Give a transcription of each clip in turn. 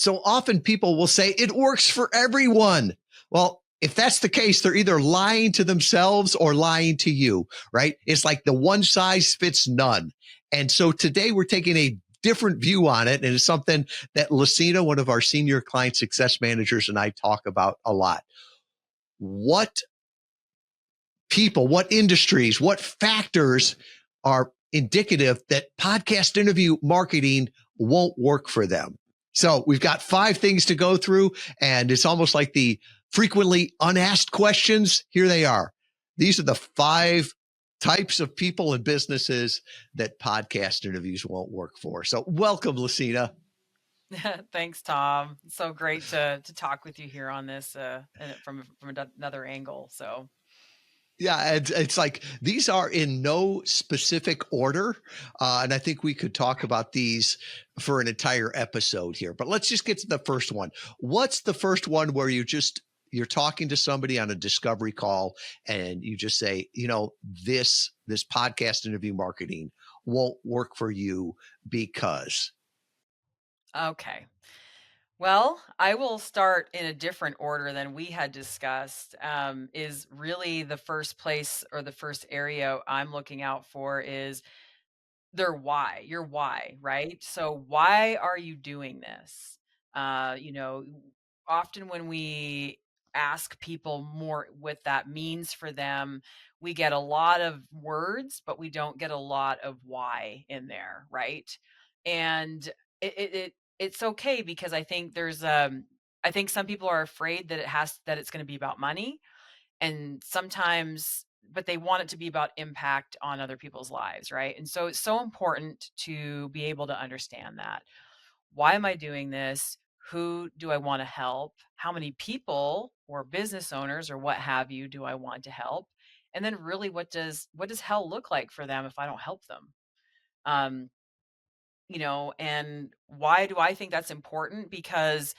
So often people will say it works for everyone. Well, if that's the case, they're either lying to themselves or lying to you, right? It's like the one size fits none. And so today we're taking a different view on it. And it's something that Lasina, one of our senior client success managers, and I talk about a lot. What people, what industries, what factors are indicative that podcast interview marketing won't work for them? So we've got 5 things to go through, and it's almost like the frequently unasked questions. Here they are. These are the 5 types of people and businesses that podcast interviews won't work for. So welcome, Lasina. Thanks, Tom. It's so great to talk with you here on this and from another angle. So Yeah, it's like these are in no specific order. And I think we could talk about these for an entire episode here. But let's just get to the first one. What's the first one where you're talking to somebody on a discovery call and you just say, this podcast interview marketing won't work for you because? okay. Well, I will start in a different order than we had discussed. Is really the first place or the first area I'm looking out for is your why, right? So why are you doing this? You know, often when we ask people more what that means for them, we get a lot of words, but we don't get a lot of why in there, right? And it's okay because I think I think some people are afraid that it's going to be about money, and sometimes but they want it to be about impact on other people's lives, right? And so it's so important to be able to understand that. Why am I doing this? Who do I want to help? How many people or business owners or what have you do I want to help? And then really what does hell look like for them if I don't help them? um and why do I think that's important? Because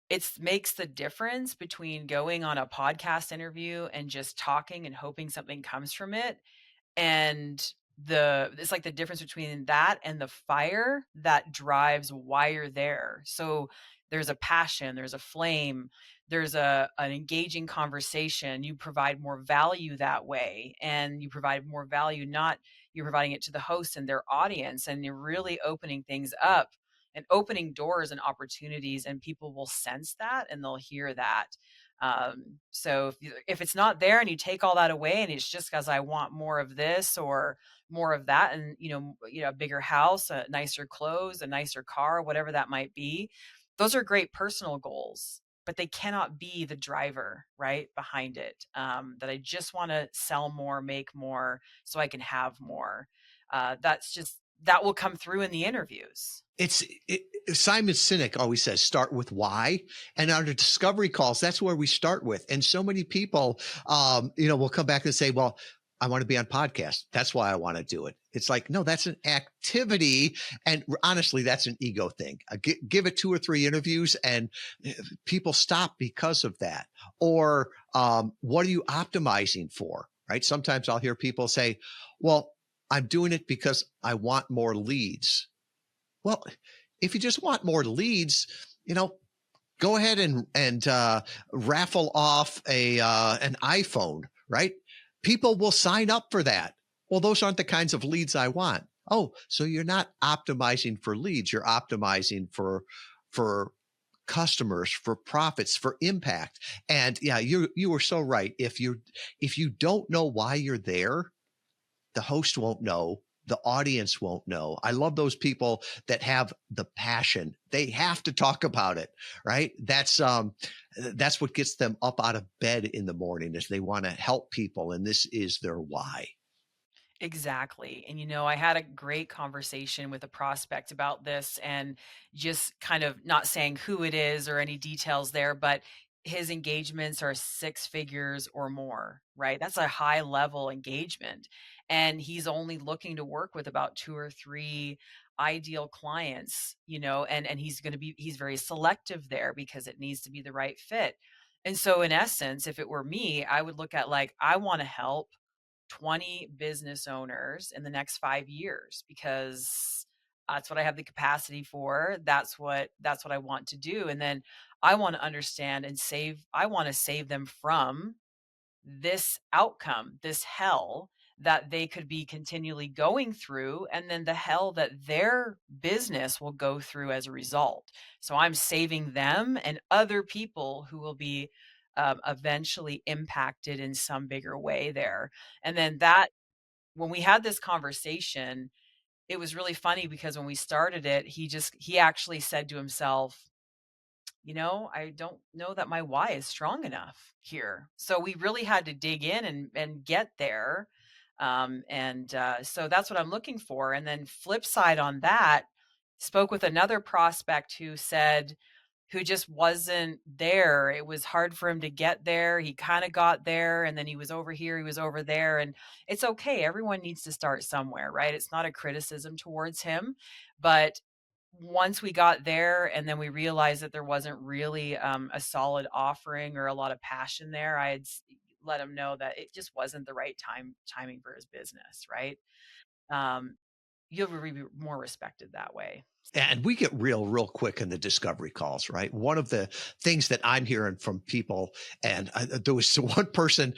it makes the difference between going on a podcast interview and just talking and hoping something comes from it, and it's like the difference between that and the fire that drives why you're there. So there's a passion, there's a flame, there's an engaging conversation. You provide more value that way, and you provide more value, not you're providing it to the host and their audience, and you're really opening things up and opening doors and opportunities, and people will sense that and they'll hear that. So if it's not there and you take all that away and it's just because I want more of this or more of that, and a bigger house, a nicer clothes, a nicer car, whatever that might be, those are great personal goals, but they cannot be the driver right behind it. That I just want to sell more, make more, so I can have more. That will come through in the interviews. Simon Sinek always says, start with why. And on the discovery calls, that's where we start with. And so many people, will come back and say, well, I want to be on podcast. That's why I want to do it. It's like, no, that's an activity. And honestly, that's an ego thing. Give it 2 or 3 interviews and people stop because of that. Or what are you optimizing for? Right. Sometimes I'll hear people say, well, I'm doing it because I want more leads. Well, if you just want more leads, go ahead and raffle off an iPhone, right? People will sign up for that. Well, those aren't the kinds of leads I want. Oh, so you're not optimizing for leads. You're optimizing for customers, for profits, for impact. And yeah, you were so right. If you don't know why you're there, the host won't know. The audience won't know. I love those people that have the passion. They have to talk about it, right? That's what gets them up out of bed in the morning, is they want to help people, and this is their why. Exactly. And I had a great conversation with a prospect about this, and just kind of not saying who it is or any details there, but his engagements are 6 figures or more, right? That's a high level engagement. And he's only looking to work with about 2 or 3 ideal clients, and he's very selective there because it needs to be the right fit. And so in essence, if it were me, I would look at, like, I want to help 20 business owners in the next 5 years, because That's what I have the capacity for. That's what I want to do. And then I want to understand and I want to save them from this outcome, this hell that they could be continually going through, and then the hell that their business will go through as a result. So I'm saving them and other people who will be eventually impacted in some bigger way there. And then when we had this conversation, it was really funny because when we started it, he actually said to himself, I don't know that my why is strong enough here. So we really had to dig in and get there. So that's what I'm looking for. And then flip side on that, spoke with another prospect who just wasn't there. It was hard for him to get there. He kind of got there, and then he was over here, he was over there. And it's okay. Everyone needs to start somewhere, right? It's not a criticism towards him, but once we got there and then we realized that there wasn't really a solid offering or a lot of passion there, let him know that it just wasn't the right timing for his business, right? Um, you'll be more respected that way. And we get real quick in the discovery calls, right? One of the things that I'm hearing from people, and there was one person,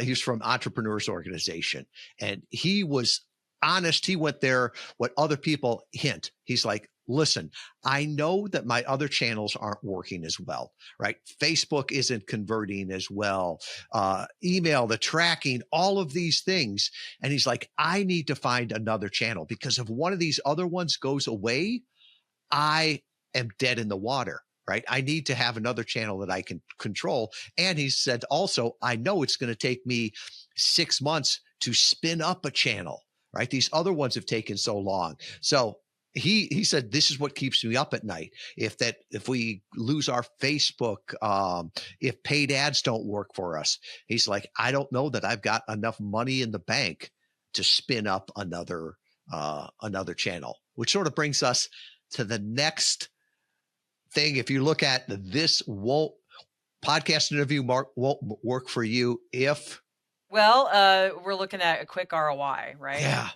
he was from Entrepreneurs Organization, and he was honest. He went there, what other people hint. He's like, listen, I know that my other channels aren't working as well, right? Facebook isn't converting as well. Email, the tracking, all of these things. And he's like, I need to find another channel because if one of these other ones goes away, I am dead in the water, right? I need to have another channel that I can control. And he said also, I know it's going to take me 6 months to spin up a channel, right? These other ones have taken so long. So he said, this is what keeps me up at night. If we lose our Facebook, if paid ads don't work for us, he's like, I don't know that I've got enough money in the bank to spin up another channel, which sort of brings us to the next thing. If you look at podcast interview won't work for you if. Well, we're looking at a quick ROI, right? Yeah.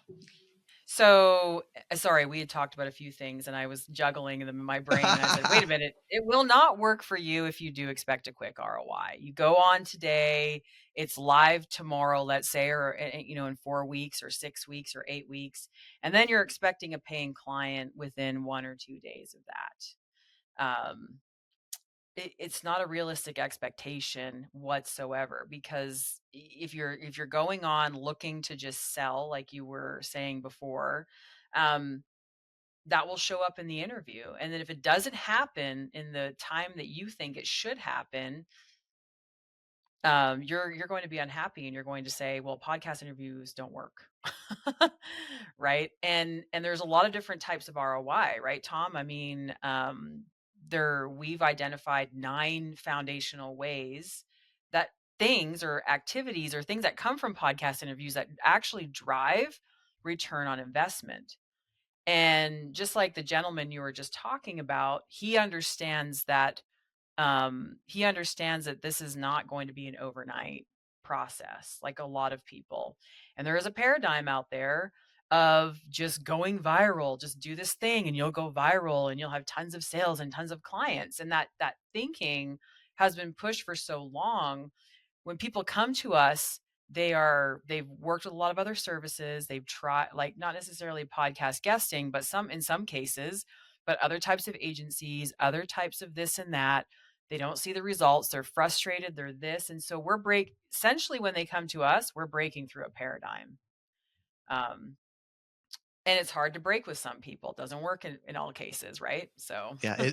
So, sorry, we had talked about a few things and I was juggling them in my brain. And I said, wait a minute, it will not work for you if you do expect a quick ROI. You go on today, it's live tomorrow, let's say, or, in 4 weeks or 6 weeks or 8 weeks. And then you're expecting a paying client within 1 or 2 days of that. It's not a realistic expectation whatsoever, because if you're going on looking to just sell, like you were saying before, that will show up in the interview. And then if it doesn't happen in the time that you think it should happen, you're going to be unhappy and you're going to say, well, podcast interviews don't work. Right. And there's a lot of different types of ROI, right, Tom? I mean, we've identified 9 foundational ways that things or activities or things that come from podcast interviews that actually drive return on investment. And just like the gentleman you were just talking about, he understands that this is not going to be an overnight process like a lot of people. And there is a paradigm out there of just going viral, just do this thing and you'll go viral and you'll have tons of sales and tons of clients. And that thinking has been pushed for so long. When people come to us, they've worked with a lot of other services. They've tried, like, not necessarily podcast guesting, but in some cases, but other types of agencies, other types of this and that. They don't see the results. They're frustrated. They're this. And so essentially when they come to us, we're breaking through a paradigm. And it's hard to break with some people. It doesn't work in all cases, right? So Yeah.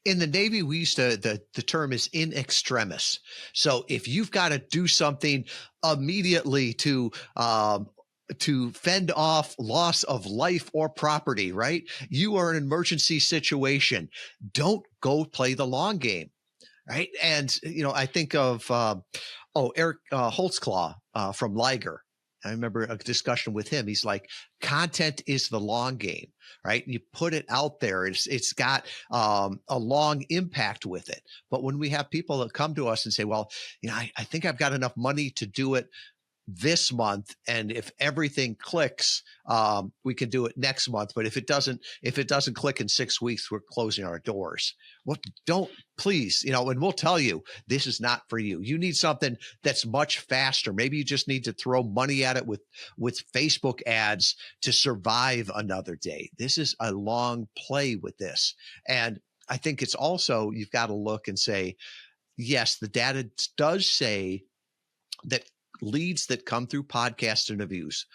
In the Navy, we used to, the term is in extremis. So if you've got to do something immediately to fend off loss of life or property, right? You are in an emergency situation. Don't go play the long game. Right. And, I think of, Eric Holtzclaw from Liger. I remember a discussion with him. He's like, content is the long game, right? You put it out there. It's got a long impact with it. But when we have people that come to us and say, well, I think I've got enough money to do it this month, and if everything clicks, we can do it next month. But if it doesn't click in 6 weeks, we're closing our doors. Well, don't, please, and we'll tell you, this is not for you. You need something that's much faster. Maybe you just need to throw money at it with Facebook ads to survive another day. This is a long play with this. And I think it's also, you've got to look and say, yes, the data does say that leads that come through podcast interviews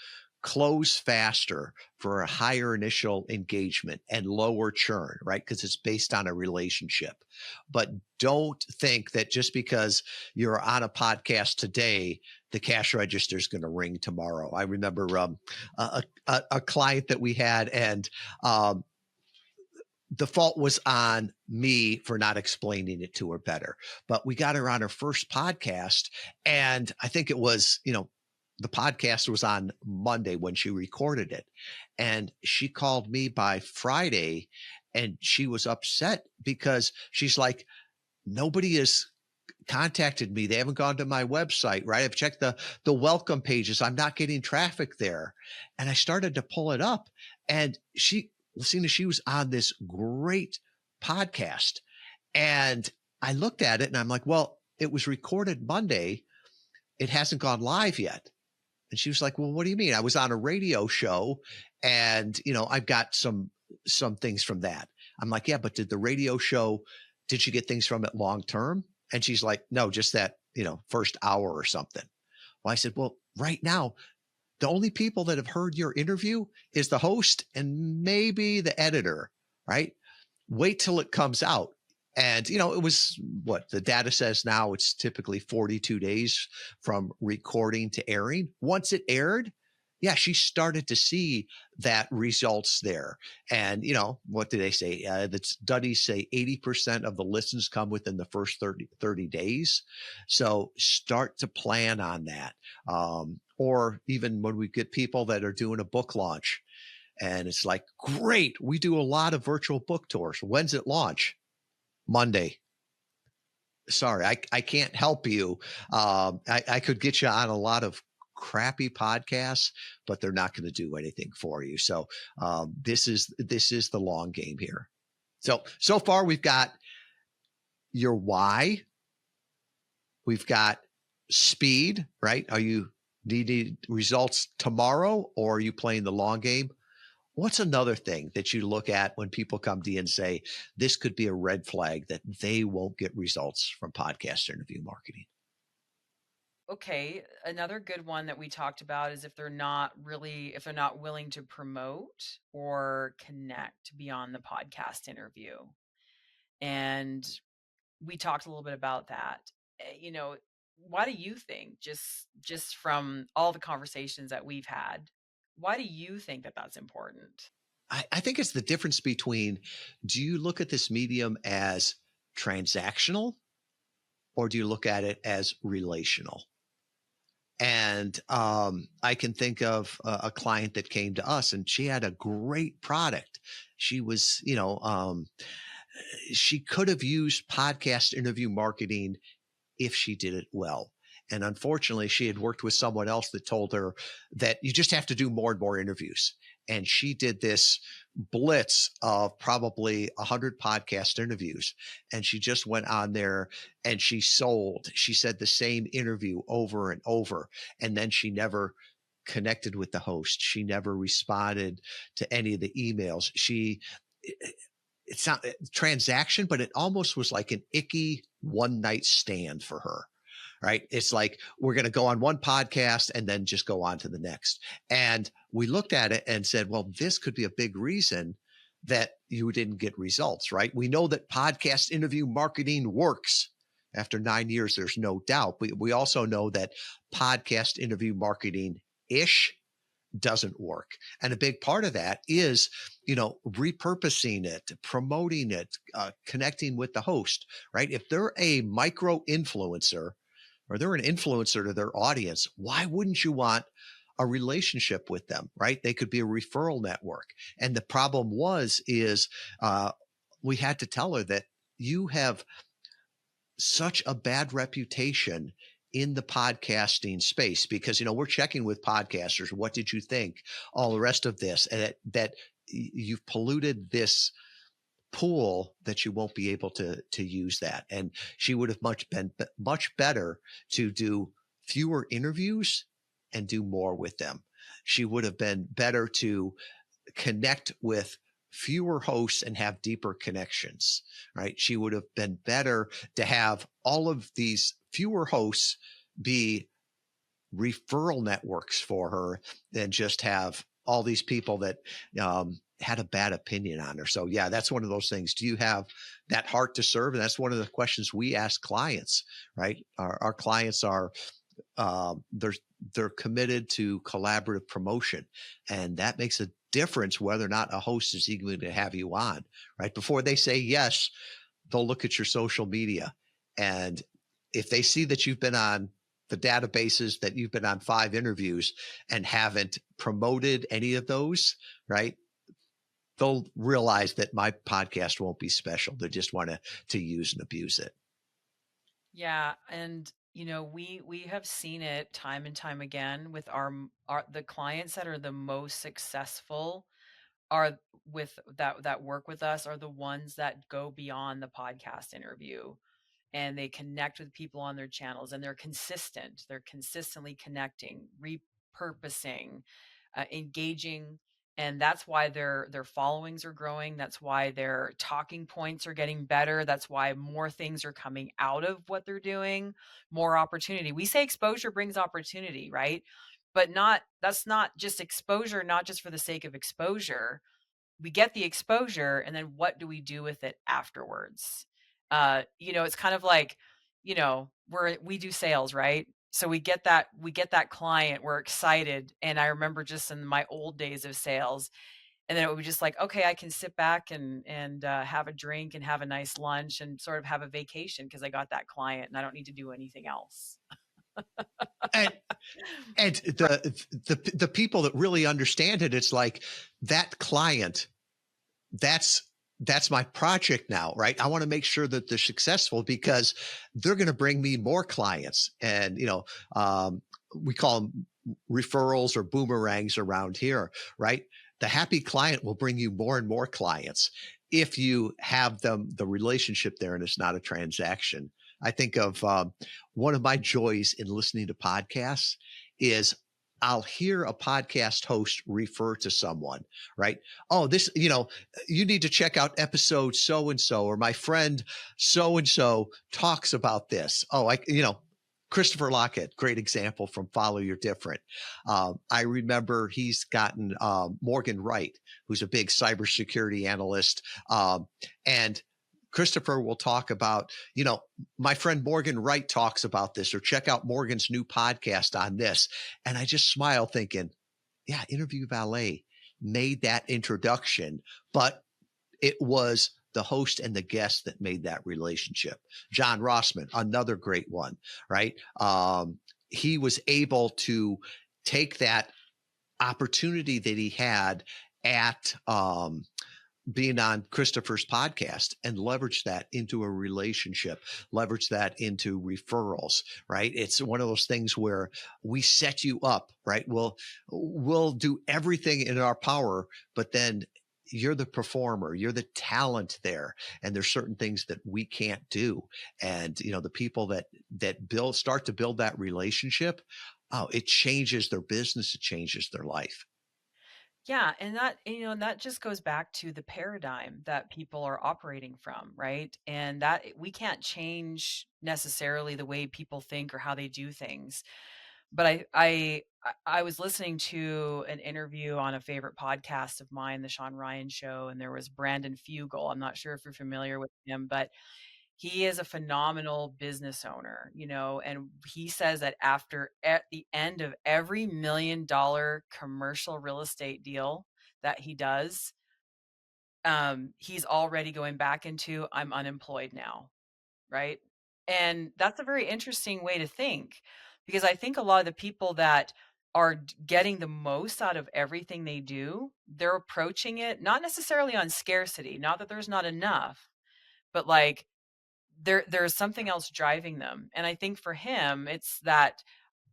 close faster for a higher initial engagement and lower churn, right? Because it's based on a relationship. But don't think that just because you're on a podcast today, the cash register is going to ring tomorrow. I remember a client that we had, and the fault was on me for not explaining it to her better. But we got her on her first podcast, and I think it was, the podcast was on Monday when she recorded it. And she called me by Friday, and she was upset because she's like, nobody has contacted me. They haven't gone to my website, right? I've checked the welcome pages. I'm not getting traffic there. And I started to pull it up, and Lasina, she was on this great podcast. And I looked at it and I'm like, well, it was recorded Monday. It hasn't gone live yet. And she was like, well, what do you mean? I was on a radio show, and, I've got some things from that. I'm like, yeah, but did you get things from it long term? And she's like, no, just that, first hour or something. Well, I said, well, right now, the only people that have heard your interview is the host and maybe the editor, right? Wait till it comes out. And, it was what the data says now, it's typically 42 days from recording to airing. Once it aired, yeah, she started to see that results there. And, what do they say? The studies say 80% of the listens come within the first 30 days. So start to plan on that. Or even when we get people that are doing a book launch, and it's like, great, we do a lot of virtual book tours. When's it launch? Monday. Sorry, I can't help you. I could get you on a lot of crappy podcasts, but they're not going to do anything for you. So this is the long game here. So far we've got your why. We've got speed, right? Are you needing results tomorrow, or are you playing the long game? What's another thing that you look at when people come to you and say, this could be a red flag that they won't get results from podcast interview marketing? Okay, another good one that we talked about is if they're not willing to promote or connect beyond the podcast interview. And we talked a little bit about that. Why do you think, just from all the conversations that we've had, why do you think that that's important? I think it's the difference between, do you look at this medium as transactional, or do you look at it as relational? And I can think of a client that came to us, and she had a great product. She was, she could have used podcast interview marketing if she did it well. And unfortunately, she had worked with someone else that told her that you just have to do more and more interviews. And she did this blitz of probably 100 podcast interviews. And she just went on there and she said the same interview over and over. And then she never connected with the host. She never responded to any of the emails. It's not a transaction, but it almost was like an icky one night stand for her. Right. It's like, we're going to go on one podcast and then just go on to the next. And we looked at it and said, well, this could be a big reason that you didn't get results, right? We know that podcast interview marketing works. After 9 years, there's no doubt. We also know that podcast interview marketing-ish doesn't work. And a big part of that is, repurposing it, promoting it, connecting with the host, right? If they're a micro influencer, or they're an influencer to their audience, why wouldn't you want a relationship with them, right? They could be a referral network. And the problem is we had to tell her that you have such a bad reputation in the podcasting space, because we're checking with podcasters, what did you think, all the rest of this, and that you've polluted this pool that you won't be able to use that. And she would have been much better to do fewer interviews and do more with them. She would have been better to connect with fewer hosts and have deeper connections, right? She would have been better to have all of these fewer hosts be referral networks for her than just have all these people that had a bad opinion on her. So yeah, that's one of those things. Do you have that heart to serve? And that's one of the questions we ask clients, right? Our clients are they're committed to collaborative promotion, and that makes a difference whether or not a host is eager to have you on, right? Before they say yes, they'll look at your social media, and if they see that you've been on the databases, that you've been on 5 interviews and haven't promoted any of those, right? They'll realize that my podcast won't be special. They just want to use and abuse it. Yeah, and we have seen it time and time again with our the clients that are the most successful are with that work with us are the ones that go beyond the podcast interview, and they connect with people on their channels, and they're consistent. They're consistently connecting, repurposing, engaging, and that's why their followings are growing. That's why their talking points are getting better. That's why more things are coming out of what they're doing, more opportunity. We say exposure brings opportunity, right? But that's not just exposure, not just for the sake of exposure. We get the exposure, and then what do we do with it afterwards? It's kind of like, we do sales, right? So we get that client, we're excited. And I remember just in my old days of sales, and then it would be just like, okay, I can sit back and have a drink and have a nice lunch and sort of have a vacation because I got that client and I don't need to do anything else. And and the people that really understand it, it's like that client, that's my project now, right? I want to make sure that they're successful because they're going to bring me more clients. And we call them referrals or boomerangs around here, right? The happy client will bring you more and more clients if you have the relationship there and it's not a transaction. I think of one of my joys in listening to podcasts is I'll hear a podcast host refer to someone, right? Oh, this, you need to check out episode so and so, or my friend so and so talks about this. Oh, Christopher Lockett, great example from Follow Your Different. I remember he's gotten Morgan Wright, who's a big cybersecurity analyst, and Christopher will talk about, my friend Morgan Wright talks about this, or check out Morgan's new podcast on this. And I just smile thinking, yeah, Interview Valet made that introduction, but it was the host and the guest that made that relationship. John Rossman, another great one, right? He was able to take that opportunity that he had at being on Christopher's podcast and leverage that into a relationship, leverage that into referrals, right? It's one of those things where we set you up, right? We'll do everything in our power, but then you're the performer, you're the talent there. And there's certain things that we can't do. And, the people that start to build that relationship, oh, it changes their business. It changes their life. Yeah, and that just goes back to the paradigm that people are operating from, right? And that we can't change necessarily the way people think or how they do things. But I was listening to an interview on a favorite podcast of mine, the Sean Ryan Show, and there was Brandon Fugel. I'm not sure if you're familiar with him, but he is a phenomenal business owner, and he says that at the end of every $1 million commercial real estate deal that he does, he's already going back into, I'm unemployed now, right? And that's a very interesting way to think, because I think a lot of the people that are getting the most out of everything they do, they're approaching it not necessarily on scarcity, not that there's not enough, but like there's something else driving them. And I think for him, it's that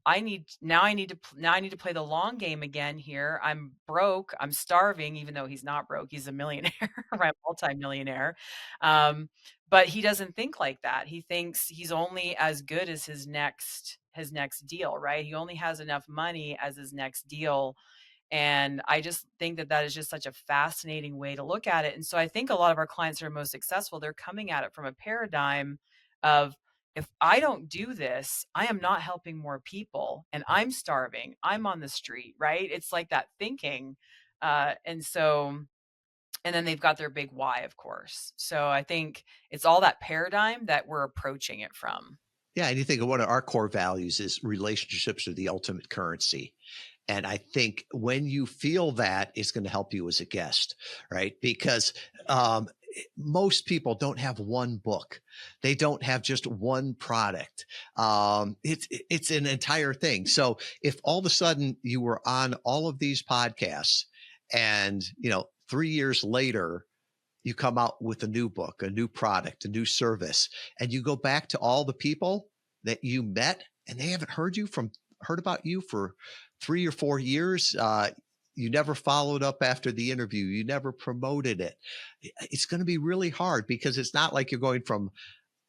I need to play the long game again here. I'm broke. I'm starving, even though he's not broke. He's a millionaire, right? Multi-millionaire. But he doesn't think like that. He thinks he's only as good as his next deal, right? He only has enough money as his next deal. And I just think that that is just such a fascinating way to look at it. And so I think a lot of our clients that are most successful, they're coming at it from a paradigm of, if I don't do this, I am not helping more people and I'm starving. I'm on the street, right? It's like that thinking. And then they've got their big why, of course. So I think it's all that paradigm that we're approaching it from. Yeah. And you think of one of our core values is relationships are the ultimate currency. And I think when you feel that, it's going to help you as a guest, right? Because most people don't have one book. They don't have just one product. It's an entire thing. So if all of a sudden you were on all of these podcasts and, 3 years later, you come out with a new book, a new product, a new service, and you go back to all the people that you met and they haven't heard about you for 3 or 4 years. You never followed up after the interview. You never promoted it. It's going to be really hard because it's not like you're going from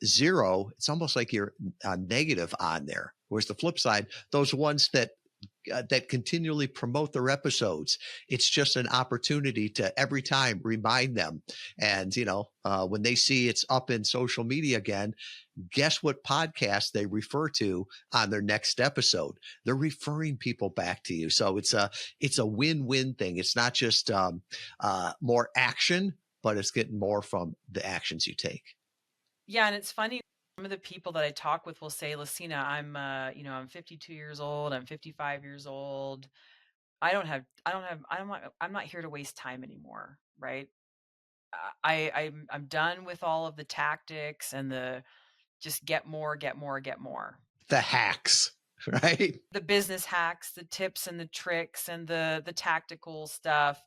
zero. It's almost like you're negative on there. Whereas the flip side, those ones that continually promote their episodes, it's just an opportunity to every time remind them. And, when they see it's up in social media again, guess what podcast they refer to on their next episode? They're referring people back to you. So it's a win-win thing. It's not just more action, but it's getting more from the actions you take. Yeah, and it's funny. Some of the people that I talk with will say, "Lasina, I'm 52 years old. I'm 55 years old. I'm not here to waste time anymore, right? I'm done with all of the tactics and the just get more, get more, get more. The hacks, right? The business hacks, the tips and the tricks and the tactical stuff.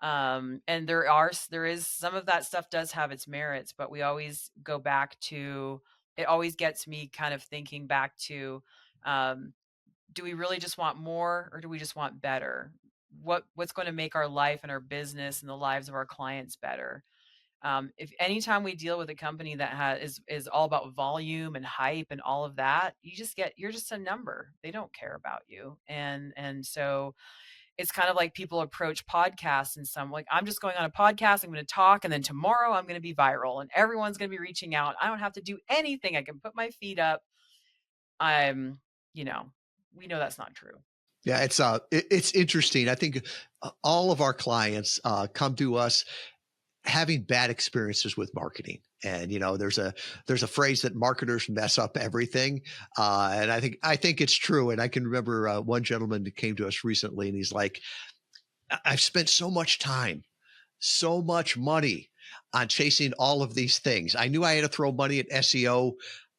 And there is some of that stuff does have its merits, but we always go back to, it always gets me kind of thinking back to, do we really just want more or do we just want better? What's going to make our life and our business and the lives of our clients better? If anytime we deal with a company that is all about volume and hype and all of that, you're just a number. They don't care about you. And so it's kind of like people approach podcasts and some like, I'm just going on a podcast, I'm going to talk, and then tomorrow I'm going to be viral and everyone's going to be reaching out. I don't have to do anything. I can put my feet up. I'm, we know that's not true. Yeah, it's interesting. I think all of our clients come to us having bad experiences with marketing. And there's a phrase that marketers mess up everything, and I think it's true. And I can remember one gentleman that came to us recently, and he's like, "I've spent so much time, so much money on chasing all of these things. I knew I had to throw money at SEO,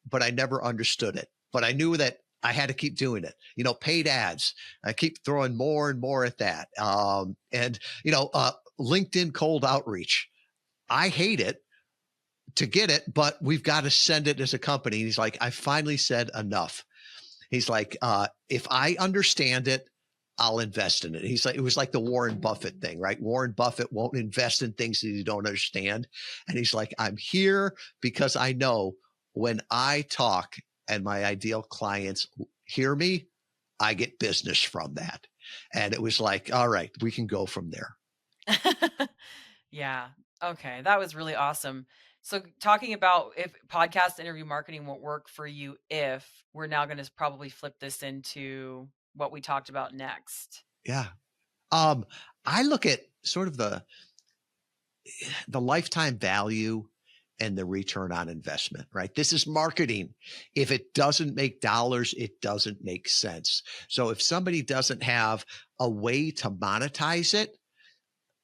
but I never understood it. But I knew that I had to keep doing it. Paid ads. I keep throwing more and more at that. And LinkedIn cold outreach. I hate it to get it, but we've got to send it as a company." And he's like, "I finally said enough." He's like, "If I understand it, I'll invest in it." He's like, it was like the Warren Buffett thing, right? Warren Buffett won't invest in things that you don't understand. And he's like, "I'm here because I know when I talk and my ideal clients hear me, I get business from that." And it was like, all right, we can go from there. Yeah. Okay. That was really awesome. So talking about if podcast interview marketing won't work for you, if we're now going to probably flip this into what we talked about next. Yeah. I look at sort of the lifetime value and the return on investment, right? This is marketing. If it doesn't make dollars, it doesn't make sense. So if somebody doesn't have a way to monetize it,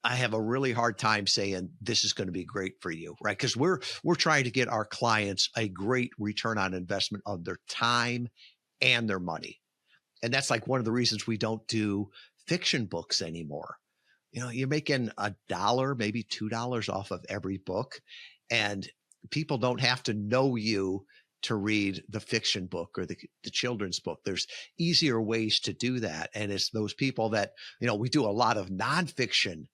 I have a really hard time saying this is going to be great for you, right? Because we're trying to get our clients a great return on investment of their time and their money. And that's like one of the reasons we don't do fiction books anymore. You're making $1, maybe $2 off of every book. And people don't have to know you to read the fiction book or the children's book. There's easier ways to do that. And it's those people that, we do a lot of nonfiction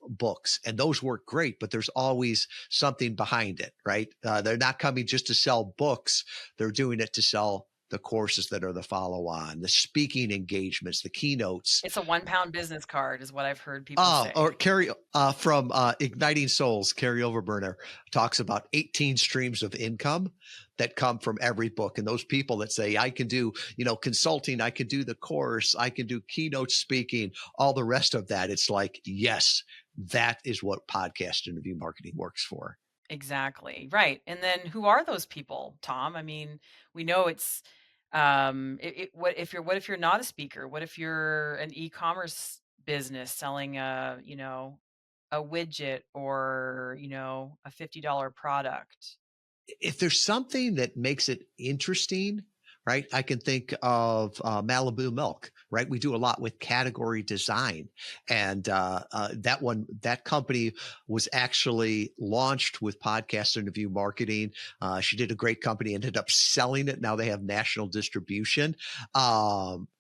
books, and those work great, but there's always something behind it, right? They're not coming just to sell books. They're doing it to sell the courses that are the follow-on, the speaking engagements, the keynotes. It's a 1-pound business card is what I've heard people say. Or Carrie from Igniting Souls, Carrie Overburner talks about 18 streams of income that come from every book. And those people that say, I can do, consulting, I can do the course, I can do keynote speaking, all the rest of that. It's like, yes, that is what podcast interview marketing works for. Exactly. Right. And then who are those people, Tom? I mean, we know it's what if you're not a speaker? What if you're an e-commerce business selling a widget or, a $50 product? If there's something that makes it interesting, right? I can think of Malibu Milk, right? We do a lot with category design. And that company was actually launched with podcast interview marketing. She did a great company, ended up selling it. Now they have national distribution.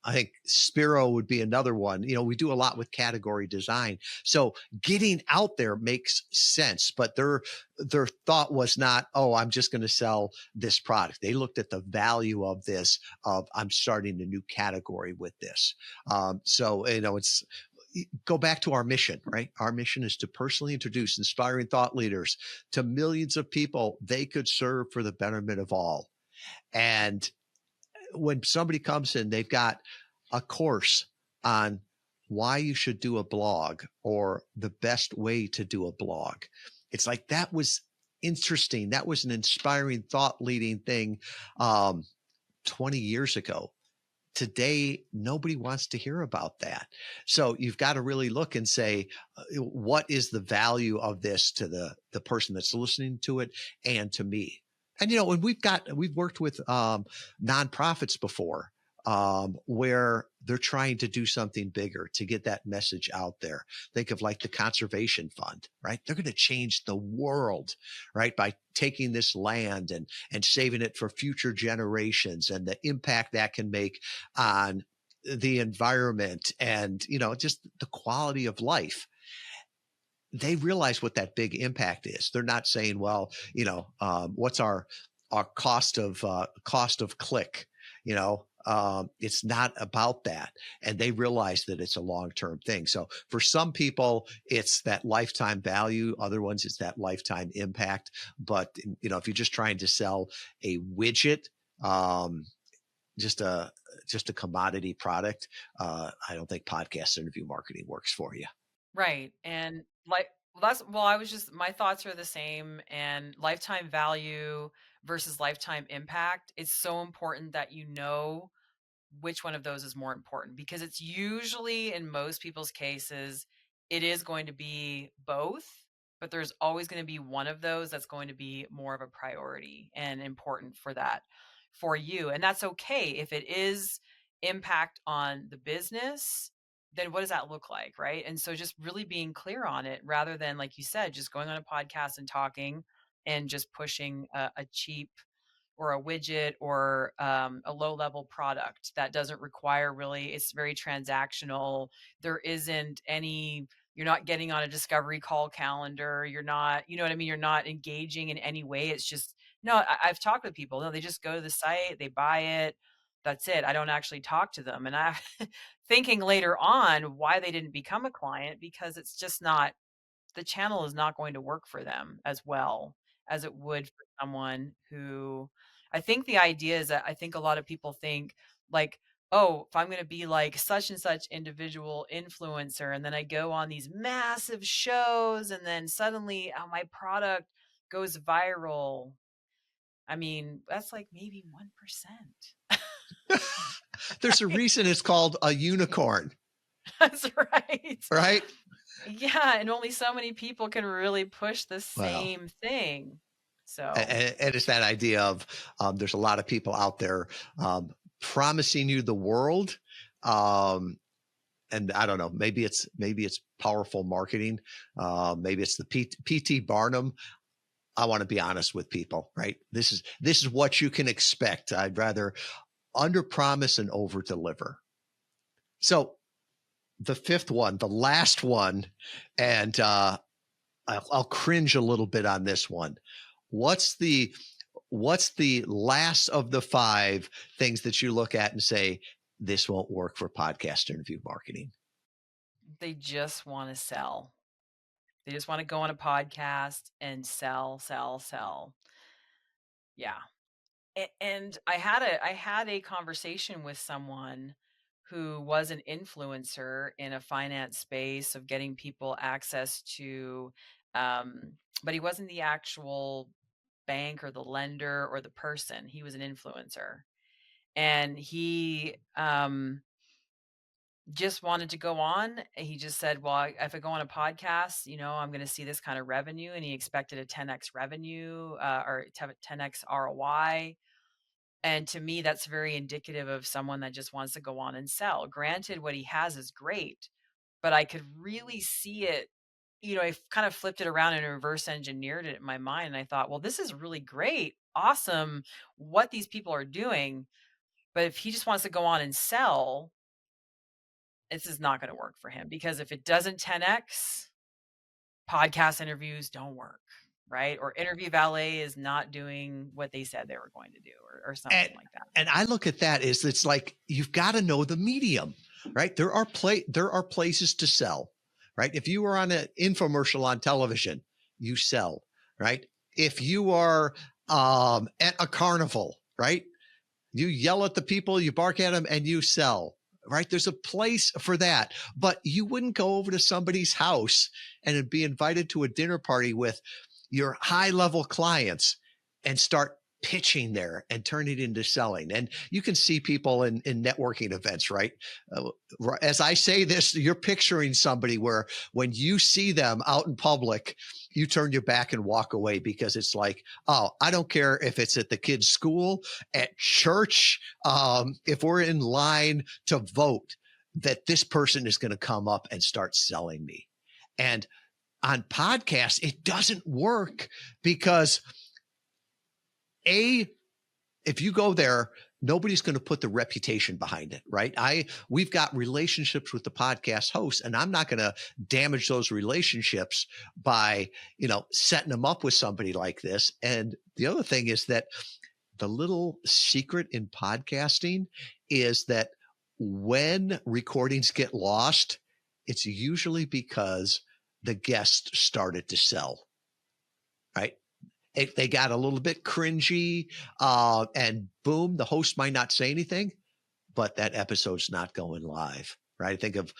I think Spiro would be another one. We do a lot with category design. So getting out there makes sense, but their thought was not, oh, I'm just going to sell this product. They looked at the value of this, of I'm starting a new category with this. So, it's, go back to our mission, right? Our mission is to personally introduce inspiring thought leaders to millions of people they could serve for the betterment of all. And when somebody comes in, they've got a course on why you should do a blog or the best way to do a blog. It's like, that was interesting. That was an inspiring thought leading thing 20 years ago. Today, nobody wants to hear about that. So you've got to really look and say, what is the value of this to the person that's listening to it and to me? And, and we've worked with nonprofits before where they're trying to do something bigger to get that message out there. Think of like the Conservation Fund, right? They're going to change the world, right? By taking this land and saving it for future generations, and the impact that can make on the environment and, just the quality of life. They realize what that big impact is. They're not saying, well, what's our cost of click? It's not about that. And they realize that it's a long-term thing. So for some people, it's that lifetime value. Other ones, it's that lifetime impact. But, if you're just trying to sell a widget, just a commodity product, I don't think podcast interview marketing works for you. Right. And my thoughts are the same. And lifetime value versus lifetime impact, it's so important that which one of those is more important, because it's usually, in most people's cases, it is going to be both, but there's always going to be one of those that's going to be more of a priority and important for you. And that's okay. If it is impact on the business, then what does that look like, right? And so just really being clear on it, rather than, like you said, just going on a podcast and talking and just pushing a cheap or a widget or a low level product that doesn't require, really, it's very transactional. There isn't you're not getting on a discovery call calendar. You're not, you know what I mean? You're not engaging in any way. It's just, no, I've talked with people. No, they just go to the site, they buy it. That's it. I don't actually talk to them. And I'm thinking later on why they didn't become a client, because it's just not, the channel is not going to work for them as well as it would for someone who, I think the idea is that I think a lot of people think like, oh, if I'm going to be like such and such individual influencer, and then I go on these massive shows, and then suddenly my product goes viral. I mean, that's like maybe 1%. There's a reason it's called a unicorn. That's right. Right? Yeah, and only so many people can really push the same thing. So, and it's that idea of there's a lot of people out there promising you the world. And I don't know, maybe it's powerful marketing. Maybe it's the P.T. Barnum. I want to be honest with people, right? This is what you can expect. I'd rather under promise and over deliver. So the fifth one, the last one, and I'll cringe a little bit on this one. What's the last of the 5 things that you look at and say, this won't work for podcast interview marketing? They just want to sell. They just want to go on a podcast and sell, sell, sell. Yeah. And I had a conversation with someone who was an influencer in a finance space of getting people access to, but he wasn't the actual bank or the lender or the person. He was an influencer, and he just wanted to go on. He just said, well, if I go on a podcast, I'm going to see this kind of revenue. And he expected a 10x revenue or 10x ROI. And to me, that's very indicative of someone that just wants to go on and sell. Granted, what he has is great, but I could really see it. I kind of flipped it around and reverse engineered it in my mind. And I thought, well, this is really great, awesome, what these people are doing. But if he just wants to go on and sell, this is not going to work for him, because if it doesn't 10x, podcast interviews don't work, right? Or Interview Valet is not doing what they said they were going to do, or something like that. And I look at that as, it's like, you've got to know the medium, right? There are places to sell, right? If you are on an infomercial on television, you sell, right? If you are at a carnival, right? You yell at the people, you bark at them, and you sell, right? There's a place for that. But you wouldn't go over to somebody's house and be invited to a dinner party with your high-level clients and start pitching there and turn it into selling. And you can see people in networking events, right? As I say this, you're picturing somebody where when you see them out in public, you turn your back and walk away, because it's like, oh, I don't care if it's at the kid's school, at church, if we're in line to vote, that this person is going to come up and start selling me. And on podcasts, it doesn't work, because if you go there, nobody's going to put the reputation behind it, right? We've got relationships with the podcast hosts, and I'm not going to damage those relationships by, setting them up with somebody like this. And the other thing is that the little secret in podcasting is that when recordings get lost, it's usually because the guest started to sell, right? They got a little bit cringy, and boom, the host might not say anything, but that episode's not going live, right? I think of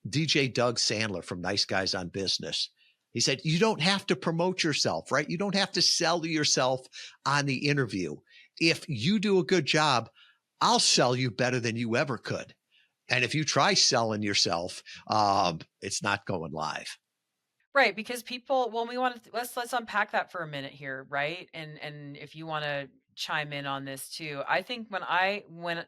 DJ Doug Sandler from Nice Guys on Business. He said, you don't have to promote yourself, right? You don't have to sell yourself on the interview. If you do a good job, I'll sell you better than you ever could. And if you try selling yourself, it's not going live. Right, because people, well, let's unpack that for a minute here, right? And if you want to chime in on this too, I think when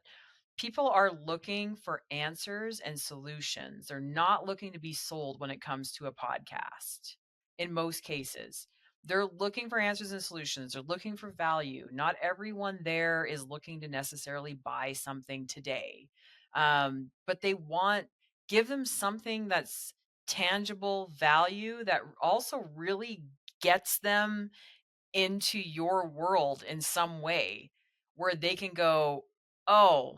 people are looking for answers and solutions, they're not looking to be sold when it comes to a podcast. In most cases, they're looking for answers and solutions. They're looking for value. Not everyone there is looking to necessarily buy something today, but give them something that's tangible value that also really gets them into your world in some way, where they can go, oh,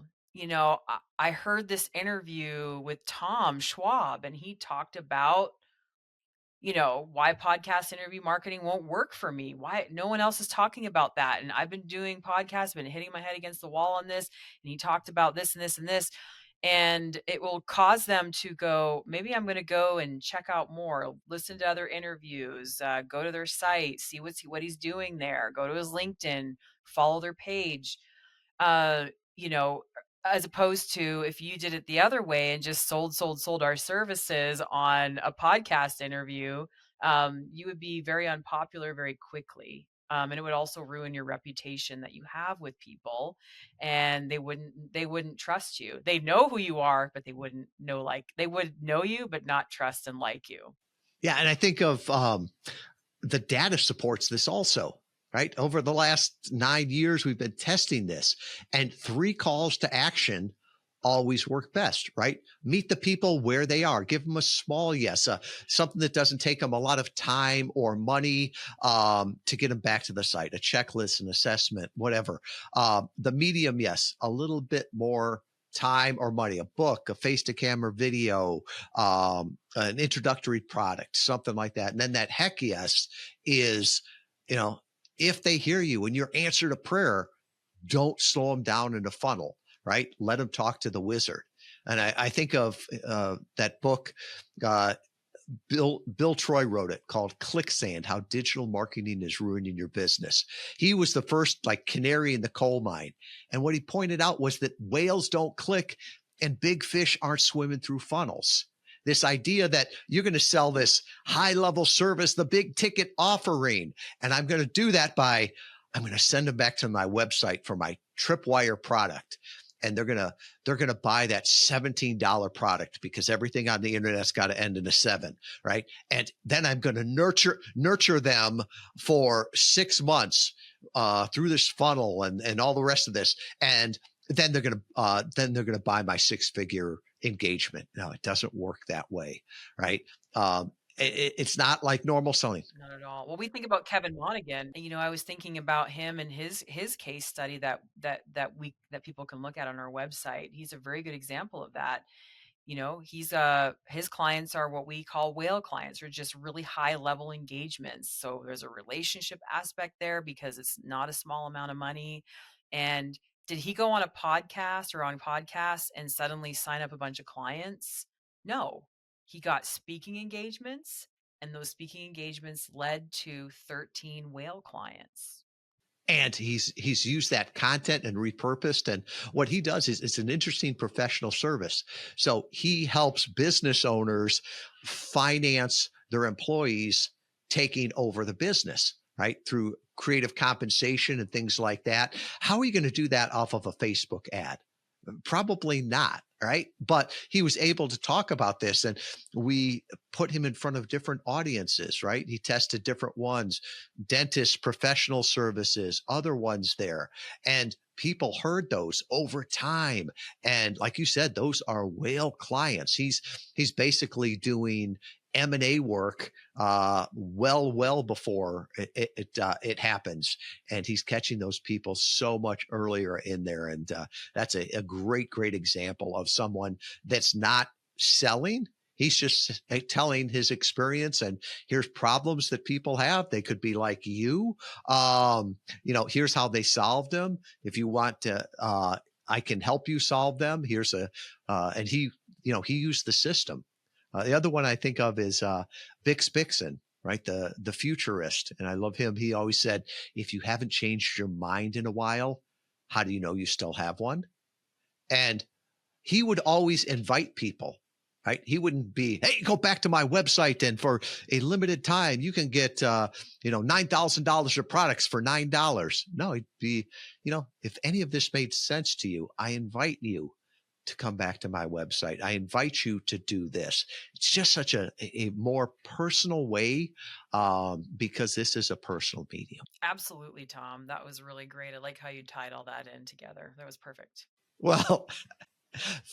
I heard this interview with Tom Schwab, and he talked about, why podcast interview marketing won't work for me, why no one else is talking about that. And I've been doing podcasts, been hitting my head against the wall on this. And he talked about this and this and this. And it will cause them to go, maybe I'm going to go and check out more, listen to other interviews, go to their site, see what he's doing there, go to his LinkedIn, follow their page. uh, you know, as opposed to if you did it the other way and just sold our services on a podcast interview, you would be very unpopular very quickly. And it would also ruin your reputation that you have with people, and they wouldn't trust you. They know who you are, but they would know you, but not trust and like you. Yeah. And I think of the data supports this also, right? Over the last 9 years, we've been testing this, and 3 calls to action always work best, right? Meet the people where they are. Give them a small yes, something that doesn't take them a lot of time or money to get them back to the site, a checklist, an assessment, whatever. The medium yes, a little bit more time or money, a book, a face-to-camera video, an introductory product, something like that. And then that heck yes is, you know, if they hear you and your answer to prayer, don't slow them down in a funnel, right? Let them talk to the wizard. And I think of that book, Bill Troy wrote it, called Clicksand: How Digital Marketing is Ruining Your Business. He was the first like canary in the coal mine. And what he pointed out was that whales don't click and big fish aren't swimming through funnels. This idea that you're going to sell this high level service, the big ticket offering. And I'm going to do that by, I'm going to send them back to my website for my Tripwire product. And they're going to buy that $17 product because everything on the internet's got to end in a 7, right? And then I'm going to nurture them for 6 months through this funnel and all the rest of this. And then they're going to buy my 6-figure engagement. No, it doesn't work that way, right? It's not like normal selling. Not at all. Well, we think about Kevin Monaghan. I was thinking about him and his case study that people can look at on our website. He's a very good example of that. He's his clients are what we call whale clients, or just really high level engagements. So there's a relationship aspect there because it's not a small amount of money. And did he go on a podcast or on podcasts and suddenly sign up a bunch of clients? No, he got speaking engagements, and those speaking engagements led to 13 whale clients. And he's used that content and repurposed. And what he does is it's an interesting professional service. So he helps business owners finance their employees taking over the business, right? Through creative compensation and things like that. How are you going to do that off of a Facebook ad? Probably not, right? But he was able to talk about this, and we put him in front of different audiences, right? He tested different ones, dentists, professional services, other ones there. And people heard those over time. And like you said, those are whale clients. He's basically doing M&A work well before it happens, and he's catching those people so much earlier in there. And that's a great example of someone that's not selling. He's just telling his experience, and here's problems that people have. They could be like you. Here's how they solved them. If you want to, I can help you solve them. Here's and he used the system. The other one I think of is Bix Bixen, right? The futurist. And I love him. He always said, if you haven't changed your mind in a while, how do you know you still have one? And he would always invite people, right? He wouldn't be, hey, go back to my website, and for a limited time, you can get, $9,000 of products for $9. No, he'd be, if any of this made sense to you, I invite you to come back to my website. I invite you to do this. It's just such a more personal way because this is a personal medium. Absolutely, Tom. That was really great. I like how you tied all that in together. That was perfect. Well,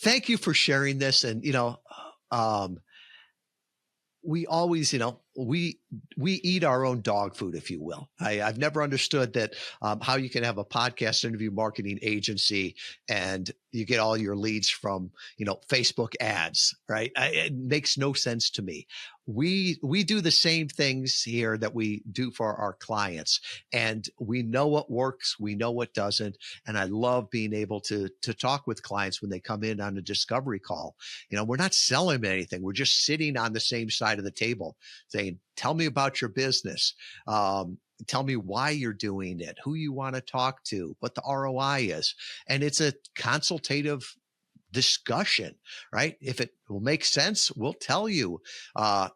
thank you for sharing this. And, we always, we eat our own dog food, if you will. I've never understood that how you can have a podcast interview marketing agency and you get all your leads from, Facebook ads, right? It makes no sense to me. We do the same things here that we do for our clients, and we know what works, we know what doesn't. And I love being able to talk with clients when they come in on a discovery call. We're not selling them anything. We're just sitting on the same side of the table saying, tell me about your business. Tell me why you're doing it, who you want to talk to, what the ROI is. And it's a consultative discussion, right? If it will make sense, we'll tell you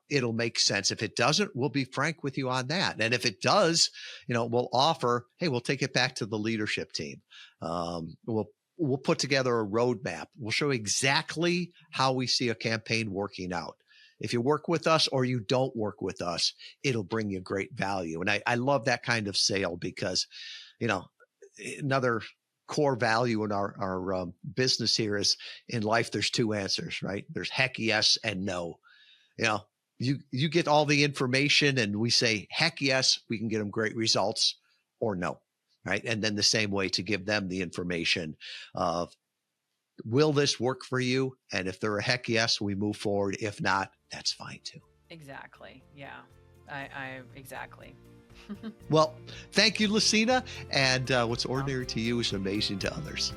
it'll make sense. If it doesn't, we'll be frank with you on that. And if it does, we'll offer, hey, we'll take it back to the leadership team. We'll put together a roadmap. We'll show exactly how we see a campaign working out. If you work with us or you don't work with us, it'll bring you great value. And I love that kind of sale because, you know, another core value in our business here is in life, there's two answers, right? There's heck yes and no. You know, you get all the information and we say, heck yes, we can get them great results, or no, right? And then the same way to give them the information of, will this work for you? And if they're a heck yes, we move forward. If not, that's fine too. Exactly. Yeah. I exactly. Well, thank you, Lasina. And what's ordinary to you is amazing to others.